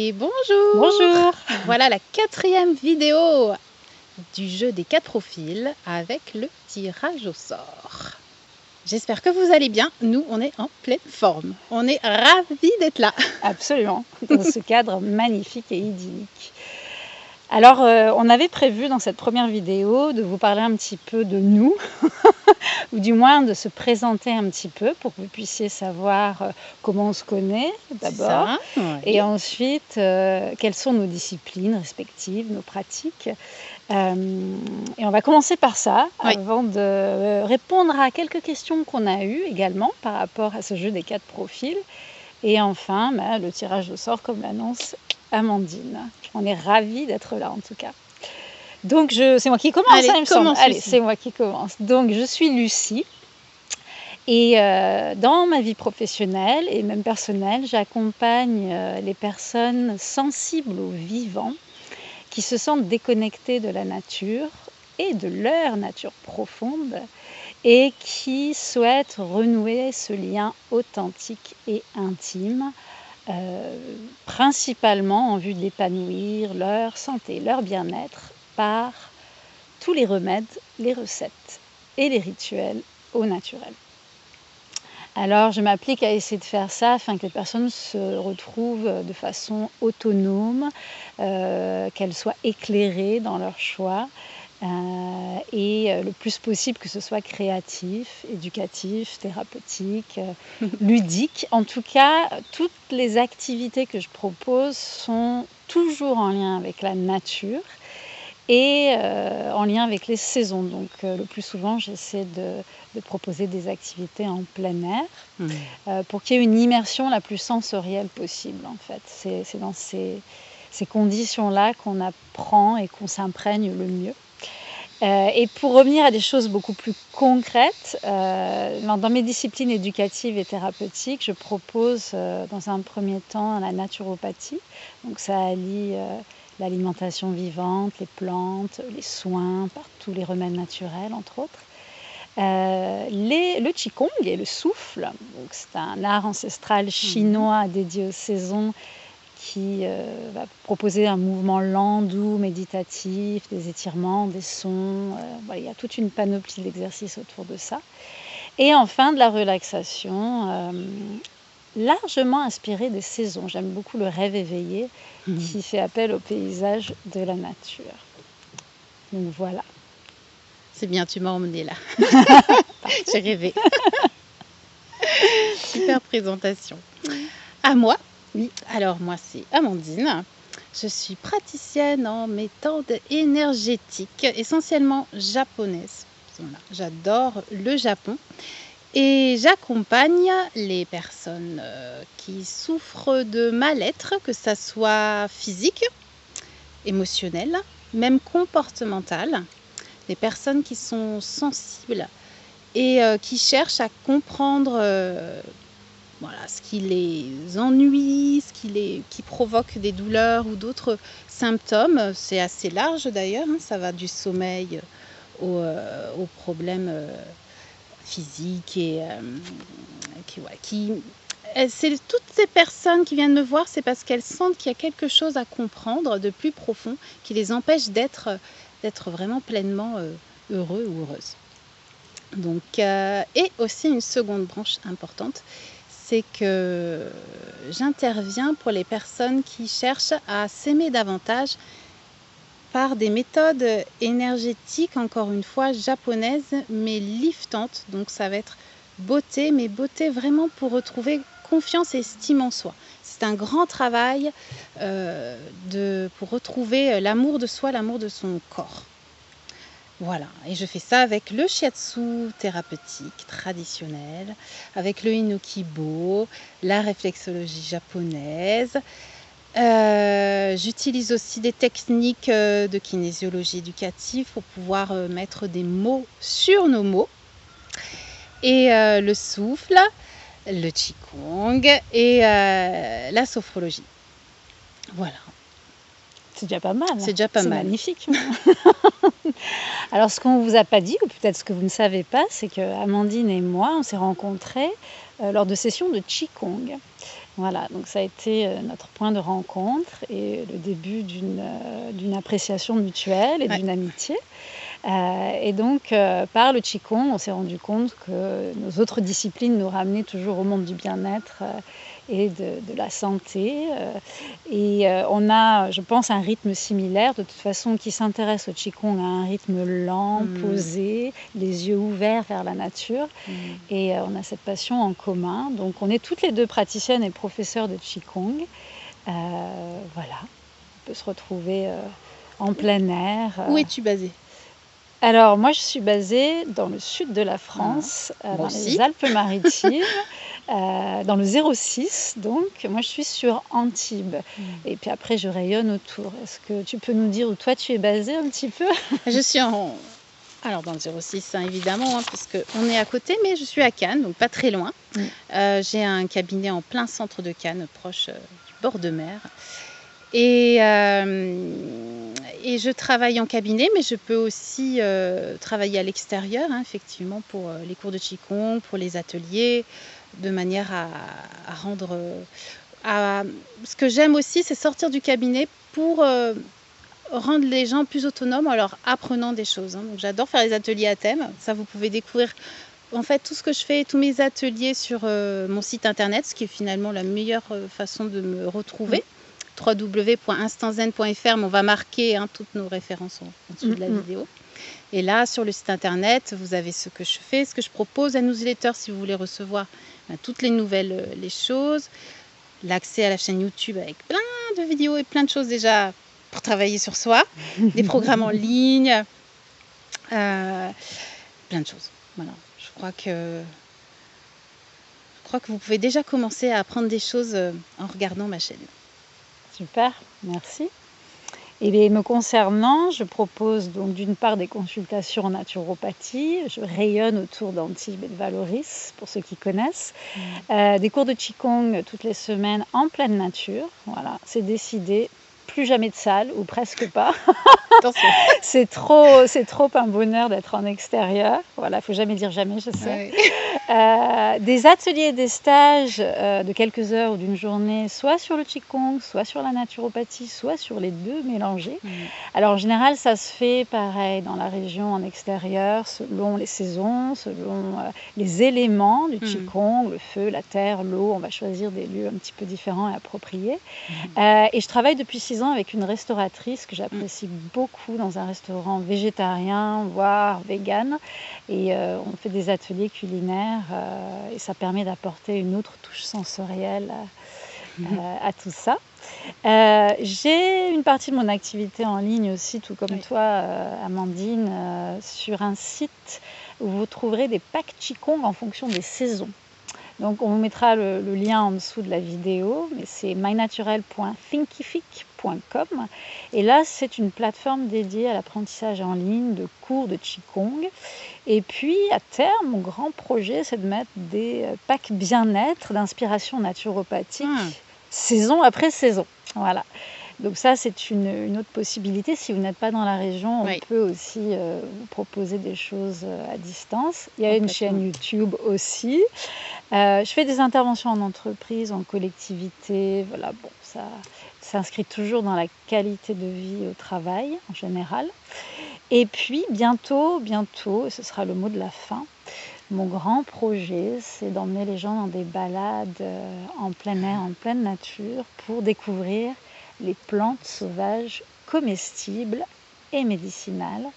Et bonjour! Bonjour! Voilà la 4e vidéo du jeu des 4 profils avec le tirage au sort. J'espère que vous allez bien. Nous, on est en pleine forme. On est ravis d'être là. Absolument, dans ce cadre magnifique et idyllique. Alors, on avait prévu dans cette première vidéo de vous parler un petit peu de nous, ou du moins de se présenter un petit peu pour que vous puissiez savoir comment on se connaît d'abord, Oui. et ensuite quelles sont nos disciplines respectives, nos pratiques. Et on va commencer par ça, Oui. avant de répondre à quelques questions qu'on a eues également par rapport à ce jeu des 4 profils. Et enfin, le tirage au sort, comme l'annonce Amandine. On est ravis d'être là, en tout cas. Donc, c'est moi qui commence, Allez, il me semble. commence, Allez, Lucie. c'est moi qui commence. Donc, je suis Lucie. Et dans ma vie professionnelle et même personnelle, j'accompagne les personnes sensibles au vivant, qui se sentent déconnectées de la nature et de leur nature profonde, et qui souhaitent renouer ce lien authentique et intime, principalement en vue d'épanouir leur santé, leur bien-être par tous les remèdes, les recettes et les rituels au naturel. Alors, je m'applique à essayer de faire ça afin que les personnes se retrouvent de façon autonome, qu'elles soient éclairées dans leur choix, et le plus possible que ce soit créatif, éducatif, thérapeutique, ludique. En tout cas, toutes les activités que je propose sont toujours en lien avec la nature et en lien avec les saisons. Donc le plus souvent, j'essaie de proposer des activités en plein air pour qu'il y ait une immersion la plus sensorielle possible, en fait. C'est dans ces conditions-là qu'on apprend et qu'on s'imprègne le mieux. Et pour revenir à des choses beaucoup plus concrètes, dans mes disciplines éducatives et thérapeutiques, je propose dans un premier temps la naturopathie. Donc ça allie l'alimentation vivante, les plantes, les soins, par tous les remèdes naturels, entre autres. Le Qigong et le souffle, donc c'est un art ancestral chinois dédié aux saisons qui va proposer un mouvement lent, doux, méditatif, des étirements, des sons. Voilà, il y a toute une panoplie d'exercices autour de ça. Et enfin, de la relaxation, largement inspirée des saisons. J'aime beaucoup le rêve éveillé qui fait appel au paysage de la nature. Donc voilà. C'est bien, tu m'as emmenée là. J'ai rêvé. Super présentation. À moi? Oui. Alors moi, c'est Amandine. Je suis praticienne en méthode énergétique, essentiellement japonaise. Voilà. J'adore le Japon. Et j'accompagne les personnes qui souffrent de mal-être, que ça soit physique, émotionnel, même comportemental. Des personnes qui sont sensibles et qui cherchent à comprendre voilà, ce qui les ennuie, ce qui provoque des douleurs ou d'autres symptômes. C'est assez large d'ailleurs, hein, ça va du sommeil aux problèmes physiques et c'est toutes ces personnes qui viennent me voir, c'est parce qu'elles sentent qu'il y a quelque chose à comprendre de plus profond qui les empêche d'être vraiment pleinement heureux ou heureuses. Donc, et aussi une seconde branche importante, c'est que j'interviens pour les personnes qui cherchent à s'aimer davantage par des méthodes énergétiques, encore une fois japonaises, mais liftantes. Donc ça va être beauté, mais beauté vraiment pour retrouver confiance et estime en soi. C'est un grand travail pour retrouver l'amour de soi, l'amour de son corps. Voilà, et je fais ça avec le shiatsu thérapeutique traditionnel, avec le inokibo, la réflexologie japonaise. J'utilise aussi des techniques de kinésiologie éducative pour pouvoir mettre des mots sur nos mots. Et le souffle, le qigong et la sophrologie. Voilà. C'est déjà pas mal. C'est déjà pas mal. C'est magnifique. Alors, ce qu'on ne vous a pas dit, ou peut-être ce que vous ne savez pas, c'est que Amandine et moi, on s'est rencontrés lors de sessions de Qigong. Voilà, donc ça a été notre point de rencontre et le début d'une appréciation mutuelle et Ouais. d'une amitié. Et donc, par le Qigong, on s'est rendu compte que nos autres disciplines nous ramenaient toujours au monde du bien-être et de la santé. On a, je pense, un rythme similaire. De toute façon, qui s'intéresse au Qigong a un rythme lent, posé, les yeux ouverts vers la nature. Et on a cette passion en commun. Donc, on est toutes les deux praticiennes et professeurs de Qigong. Voilà, on peut se retrouver en plein air. Où es-tu basée? Alors, moi, je suis basée dans le sud de la France, Moi dans aussi. les Alpes-Maritimes, dans le 06. Donc, moi, je suis sur Antibes. Et puis après, je rayonne autour. Est-ce que tu peux nous dire où toi, tu es basée un petit peu? Je suis alors dans le 06, hein, évidemment, hein, parce qu'on est à côté, mais je suis à Cannes, donc pas très loin. J'ai un cabinet en plein centre de Cannes, proche du bord de mer. Et je travaille en cabinet, mais je peux aussi travailler à l'extérieur, hein, effectivement, pour les cours de Qigong, pour les ateliers, de manière à rendre... Ce que j'aime aussi, c'est sortir du cabinet pour rendre les gens plus autonomes en leur apprenant des choses, hein. Donc j'adore faire les ateliers à thème. Ça, vous pouvez découvrir en fait tout ce que je fais, tous mes ateliers sur mon site internet, ce qui est finalement la meilleure façon de me retrouver. www.instantzen.fr, mais on va marquer, hein, toutes nos références en dessous de la vidéo. Et là, sur le site internet, vous avez ce que je fais, ce que je propose, la newsletter si vous voulez recevoir toutes les nouvelles, les choses, l'accès à la chaîne YouTube avec plein de vidéos et plein de choses déjà pour travailler sur soi, des programmes en ligne, plein de choses. Voilà, je crois que vous pouvez déjà commencer à apprendre des choses en regardant ma chaîne. Super, merci. Et me concernant, je propose donc d'une part des consultations en naturopathie. Je rayonne autour d'Antibes et de Valoris, pour ceux qui connaissent. Des cours de Qigong toutes les semaines en pleine nature. Voilà, c'est décidé. Plus jamais de salle, ou presque pas. Attention. C'est trop un bonheur d'être en extérieur. Voilà, il ne faut jamais dire jamais, je sais. Ouais. Des ateliers et des stages de quelques heures ou d'une journée, soit sur le Qigong, soit sur la naturopathie, soit sur les deux mélangés. Alors en général, ça se fait pareil dans la région en extérieur, selon les saisons, selon les éléments du Qigong, le feu, la terre, l'eau. On va choisir des lieux un petit peu différents et appropriés. Et je travaille depuis 6 ans avec une restauratrice que j'apprécie beaucoup dans un restaurant végétarien, voire vegan. Et on fait des ateliers culinaires et ça permet d'apporter une autre touche sensorielle à tout ça. J'ai une partie de mon activité en ligne aussi, tout comme toi, Amandine, sur un site où vous trouverez des packs Qigong en fonction des saisons. Donc on vous mettra le lien en dessous de la vidéo, mais c'est mynaturel.thinkific.com. Et là, c'est une plateforme dédiée à l'apprentissage en ligne de cours de Qigong. Et puis, à terme, mon grand projet, c'est de mettre des packs bien-être d'inspiration naturopathique, saison après saison. Voilà. Donc ça, c'est une autre possibilité. Si vous n'êtes pas dans la région, on peut aussi vous proposer des choses à distance. Il y a une chaîne YouTube aussi. Je fais des interventions en entreprise, en collectivité. Voilà, bon, ça s'inscrit toujours dans la qualité de vie au travail en général. Et puis bientôt, et ce sera le mot de la fin, mon grand projet, c'est d'emmener les gens dans des balades en plein air, en pleine nature, pour découvrir les plantes sauvages comestibles et médicinales.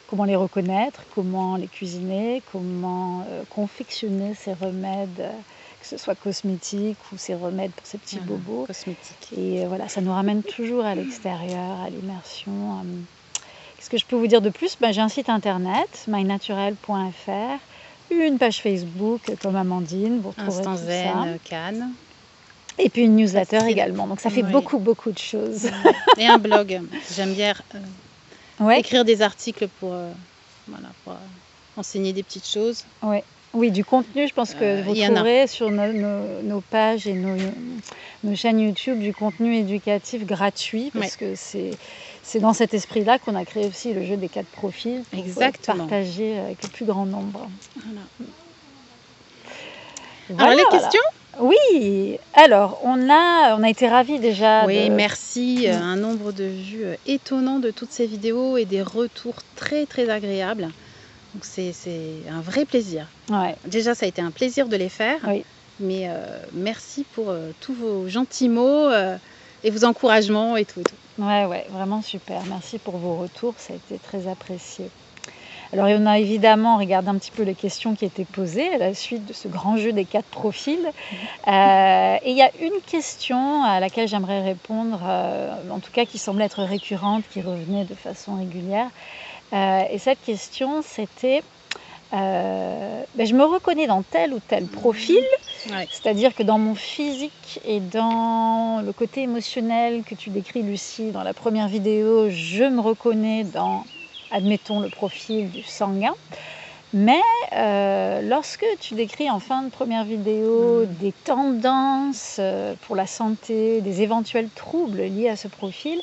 Comment les reconnaître, comment les cuisiner, comment confectionner ces remèdes, que ce soit cosmétiques ou ces remèdes pour ces petits bobos. Cosmétiques. Et voilà, ça nous ramène toujours à l'extérieur, à l'immersion. Qu'est-ce que je peux vous dire de plus? J'ai un site internet, mynaturel.fr, une page Facebook comme Amandine, vous retrouverez Instant tout Zen, ça. Cannes. Et puis une newsletter également, donc ça fait beaucoup de choses. Et un blog, j'aime bien écrire des articles pour enseigner des petites choses. Oui, du contenu, je pense que vous trouverez sur nos pages et nos chaînes YouTube du contenu éducatif gratuit, parce que c'est dans cet esprit-là qu'on a créé aussi le jeu des 4 profils pour partager avec le plus grand nombre. Alors les questions ? Oui, alors on a été ravis déjà Oui, de... merci. Un nombre de vues étonnant de toutes ces vidéos et des retours très très agréables. Donc c'est un vrai plaisir. Ouais, Déjà, ça a été un plaisir de les faire, oui. mais merci pour tous vos gentils mots et vos encouragements et tout et tout. Ouais, vraiment super. Merci pour vos retours, ça a été très apprécié. Alors, on a évidemment regardé un petit peu les questions qui étaient posées à la suite de ce grand jeu des 4 profils. Et il y a une question à laquelle j'aimerais répondre, en tout cas qui semblait être récurrente, qui revenait de façon régulière. Et cette question, c'était je me reconnais dans tel ou tel profil, Ouais. c'est-à-dire que dans mon physique et dans le côté émotionnel que tu décris, Lucie, dans la première vidéo, je me reconnais dans, admettons, le profil du sanguin. Mais lorsque tu décris en fin de première vidéo des tendances pour la santé, des éventuels troubles liés à ce profil,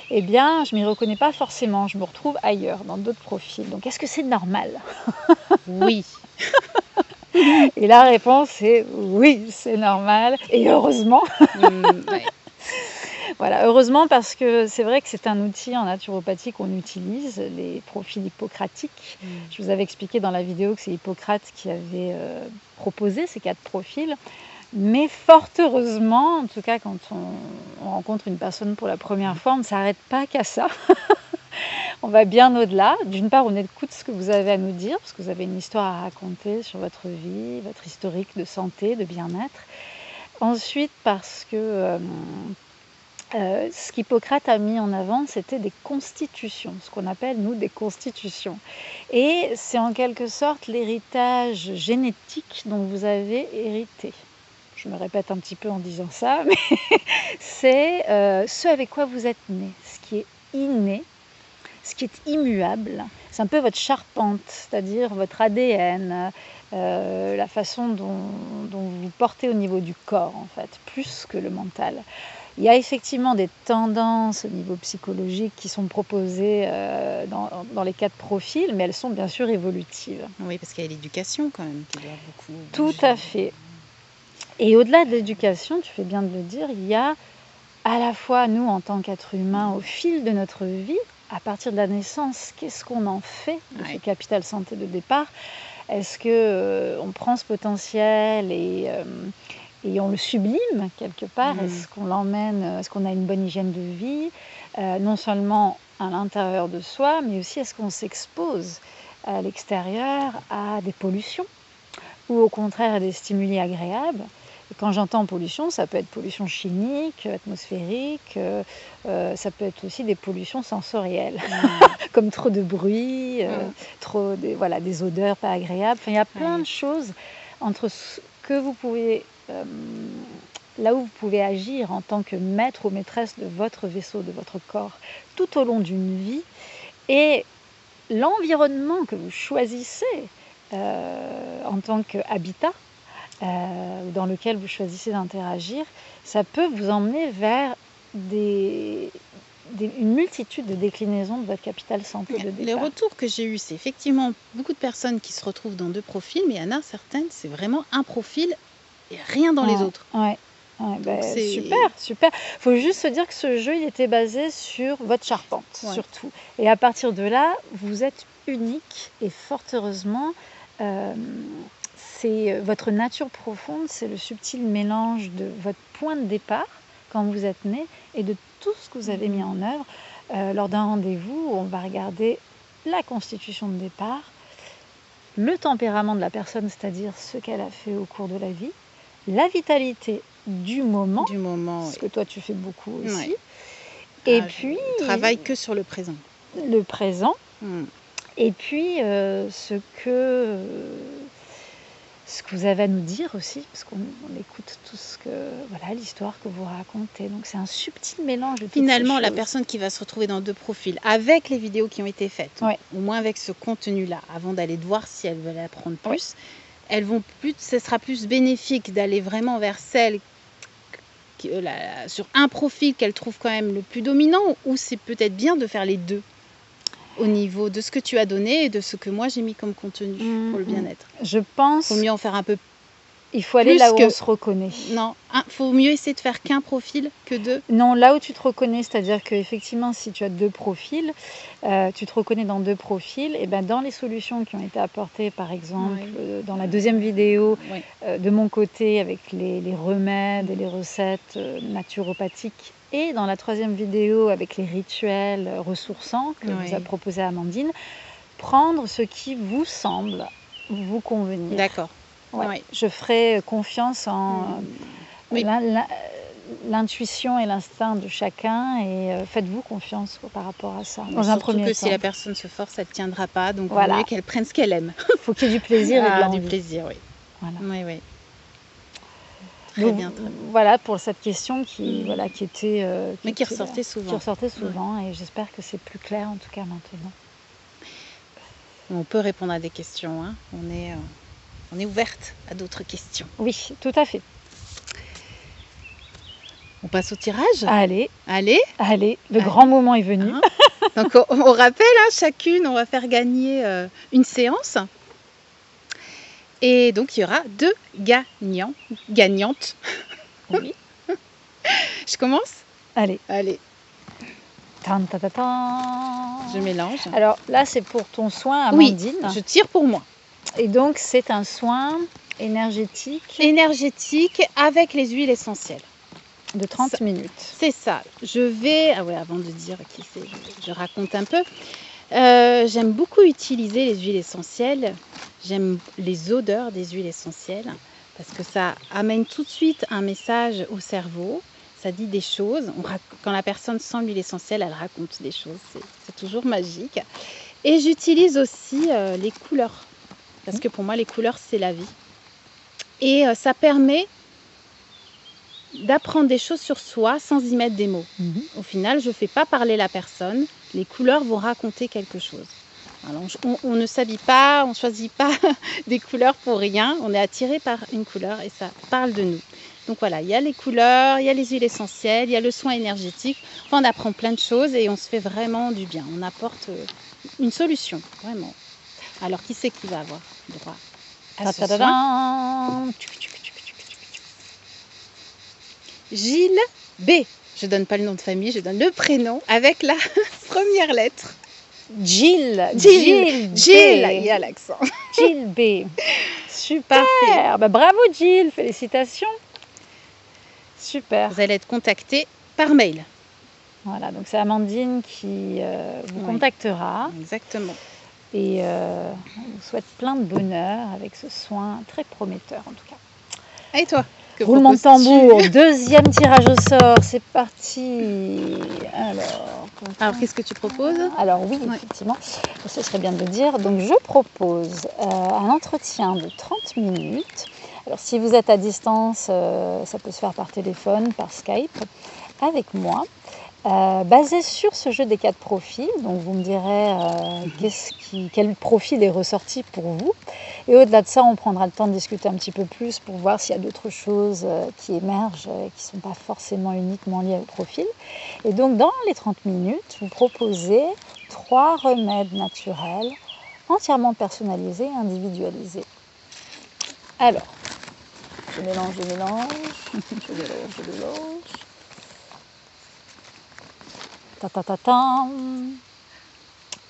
eh bien, je ne m'y reconnais pas forcément. Je me retrouve ailleurs, dans d'autres profils. Donc, est-ce que c'est normal ? Oui. Et la réponse est oui, c'est normal. Et heureusement. Ouais. Voilà, heureusement parce que c'est vrai que c'est un outil en naturopathie qu'on utilise, les profils hippocratiques. Je vous avais expliqué dans la vidéo que c'est Hippocrate qui avait proposé ces 4 profils. Mais fort heureusement, en tout cas quand on rencontre une personne pour la première fois, on ne s'arrête pas qu'à ça. On va bien au-delà. D'une part, on écoute ce que vous avez à nous dire, parce que vous avez une histoire à raconter sur votre vie, votre historique de santé, de bien-être. Ensuite, parce que ce qu'Hippocrate a mis en avant, c'était des constitutions, ce qu'on appelle, nous, des constitutions. Et c'est en quelque sorte l'héritage génétique dont vous avez hérité. Je me répète un petit peu en disant ça, mais c'est ce avec quoi vous êtes né, ce qui est inné, ce qui est immuable. C'est un peu votre charpente, c'est-à-dire votre ADN, la façon dont vous portez au niveau du corps, en fait, plus que le mental. Il y a effectivement des tendances au niveau psychologique qui sont proposées dans les 4 profils, mais elles sont bien sûr évolutives. Oui, parce qu'il y a l'éducation quand même qui doit beaucoup Tout bouger. à fait. Et au-delà de l'éducation, tu fais bien de le dire, il y a à la fois nous en tant qu'êtres humains au fil de notre vie, à partir de la naissance, qu'est-ce qu'on en fait de ce capital santé de départ ? Est-ce qu'on prend ce potentiel et on le sublime quelque part ? Est-ce qu'on l'emmène, est-ce qu'on a une bonne hygiène de vie, non seulement à l'intérieur de soi, mais aussi est-ce qu'on s'expose à l'extérieur à des pollutions ou au contraire à des stimuli agréables ? Et quand j'entends pollution, ça peut être pollution chimique, atmosphérique, ça peut être aussi des pollutions sensorielles, comme trop de bruit, des odeurs pas agréables. Enfin, il y a plein de choses entre ce que vous pouvez, là où vous pouvez agir en tant que maître ou maîtresse de votre vaisseau, de votre corps, tout au long d'une vie, et l'environnement que vous choisissez en tant qu'habitat, dans lequel vous choisissez d'interagir, ça peut vous emmener vers une multitude de déclinaisons de votre capital santé de départ. Les retours que j'ai eus, c'est effectivement beaucoup de personnes qui se retrouvent dans 2 profils, mais il y en a certaines, c'est vraiment un profil et rien dans les autres. Super. Il faut juste se dire que ce jeu, il était basé sur votre charpente, surtout. Et à partir de là, vous êtes unique et fort heureusement, c'est votre nature profonde, c'est le subtil mélange de votre point de départ quand vous êtes né et de tout ce que vous avez mis en œuvre. Lors d'un rendez-vous, on va regarder la constitution de départ, le tempérament de la personne, c'est-à-dire ce qu'elle a fait au cours de la vie, la vitalité du moment, ce que toi tu fais beaucoup aussi, et puis je travaille que sur le présent. Le présent, et puis ce que vous avez à nous dire aussi, parce qu'on écoute tout l'histoire que vous racontez. Donc c'est un subtil mélange de toutes Finalement, ces la choses. personne qui va se retrouver dans 2 profils, avec les vidéos qui ont été faites, au moins avec ce contenu-là, avant d'aller de voir si elles veulent apprendre plus, ce sera plus bénéfique d'aller vraiment vers celle sur un profil qu'elle trouve quand même le plus dominant, ou c'est peut-être bien de faire les 2 au niveau de ce que tu as donné et de ce que moi j'ai mis comme contenu pour le bien-être. Je pense... Il faut mieux en faire un peu Il faut aller Plus là où que- on se reconnaît. Non, faut mieux essayer de faire qu'un profil que deux. Non, là où tu te reconnais, c'est-à-dire qu'effectivement, si tu as 2 profils, tu te reconnais dans 2 profils, et ben dans les solutions qui ont été apportées, par exemple, Oui. dans la deuxième vidéo, Oui. de mon côté, avec les remèdes et les recettes naturopathiques, et dans la troisième vidéo, avec les rituels ressourçants que vous a proposé Amandine, prendre ce qui vous semble vous convenir. D'accord. Ouais. Ouais. Je ferai confiance en Oui. l'intuition et l'instinct de chacun, et faites-vous confiance par rapport à ça. Mais Dans un surtout premier que temps, si la personne se force, elle ne tiendra pas. Donc, Voilà. il vaut mieux qu'elle prenne ce qu'elle aime. il faut qu'il y ait du plaisir et de l'envie. Du plaisir, oui. Voilà. Oui, oui. Très Donc, bien, très bien. voilà pour cette question qui était... Mais qui ressortait souvent. Qui ressortait souvent, et j'espère que c'est plus clair en tout cas maintenant. On peut répondre à des questions. Hein. On est ouverte à d'autres questions. Oui, tout à fait. On passe au tirage. Allez, Allez, le grand moment est venu. Hein. Donc on rappelle, hein, chacune, on va faire gagner une séance. Et donc il y aura 2 gagnantes. Oui. Je commence ? Allez. Tan, ta, ta, tan. Je mélange. Alors là, c'est pour ton soin, Amandine. Oui, je tire pour moi. Et donc c'est un soin énergétique. Énergétique avec les huiles essentielles. De 30 minutes. C'est ça. Je vais... Ah ouais, avant de dire qui c'est, je raconte un peu. J'aime beaucoup utiliser les huiles essentielles. J'aime les odeurs des huiles essentielles parce que ça amène tout de suite un message au cerveau. Ça dit des choses. Quand la personne sent l'huile essentielle, elle raconte des choses. C'est toujours magique. Et j'utilise aussi les couleurs. Parce que pour moi, les couleurs, c'est la vie. Et ça permet d'apprendre des choses sur soi sans y mettre des mots. Au final, je ne fais pas parler la personne. Les couleurs vont raconter quelque chose. Alors, on ne s'habille pas, on ne choisit pas des couleurs pour rien. On est attiré par une couleur et ça parle de nous. Donc voilà, il y a les couleurs, il y a les huiles essentielles, il y a le soin énergétique. Enfin, on apprend plein de choses et on se fait vraiment du bien. On apporte une solution, vraiment. Alors, qui c'est qui va avoir droit à ce soin ? Gilles B. Je donne pas le nom de famille, je donne le prénom avec la première lettre. Jill. Il y a l'accent. Jill B. Super. Bah, bravo Jill, félicitations. Super. Vous allez être contacté par mail. Voilà, donc c'est Amandine qui vous contactera. Exactement. Et on vous souhaite plein de bonheur avec ce soin très prometteur en tout cas. Et toi ? Roulement de tambour, deuxième tirage au sort, c'est parti. Alors qu'est-ce que tu proposes ? Alors oui, effectivement, ce serait bien de le dire. Donc je propose un entretien de 30 minutes. Alors si vous êtes à distance, ça peut se faire par téléphone, par Skype, avec moi. Basé sur ce jeu des 4 profils, donc vous me direz quel profil est ressorti pour vous, et au-delà de ça on prendra le temps de discuter un petit peu plus pour voir s'il y a d'autres choses qui émergent et qui ne sont pas forcément uniquement liées au profil. Et donc dans les 30 minutes, vous proposez 3 remèdes naturels entièrement personnalisés et individualisés. Alors, je mélange.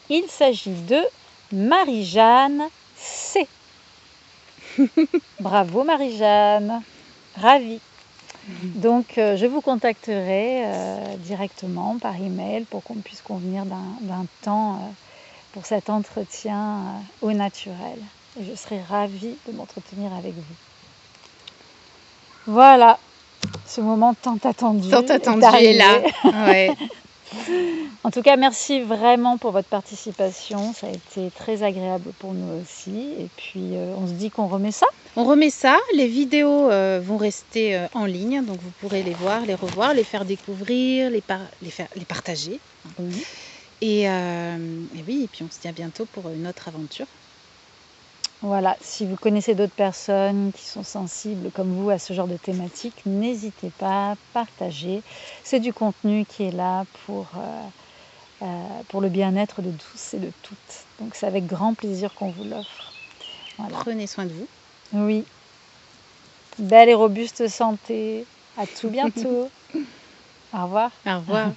Il s'agit de Marie-Jeanne C. Bravo Marie-Jeanne, ravie. Donc je vous contacterai directement par email pour qu'on puisse convenir d'un temps pour cet entretien au naturel. Et je serai ravie de m'entretenir avec vous. Voilà, ce moment tant attendu. Est là. Ouais. En tout cas, merci vraiment pour votre participation. Ça a été très agréable pour nous aussi. Et puis, on se dit qu'on remet ça. On remet ça. Les vidéos vont rester en ligne. Donc, vous pourrez les voir, les revoir, les faire découvrir, les partager. Oui. Et oui, et puis on se dit à bientôt pour une autre aventure. Voilà, si vous connaissez d'autres personnes qui sont sensibles comme vous à ce genre de thématique, n'hésitez pas à partager. C'est du contenu qui est là pour le bien-être de tous et de toutes. Donc c'est avec grand plaisir qu'on vous l'offre. Voilà. Prenez soin de vous. Oui. Belle et robuste santé. À tout bientôt. Au revoir. Au revoir.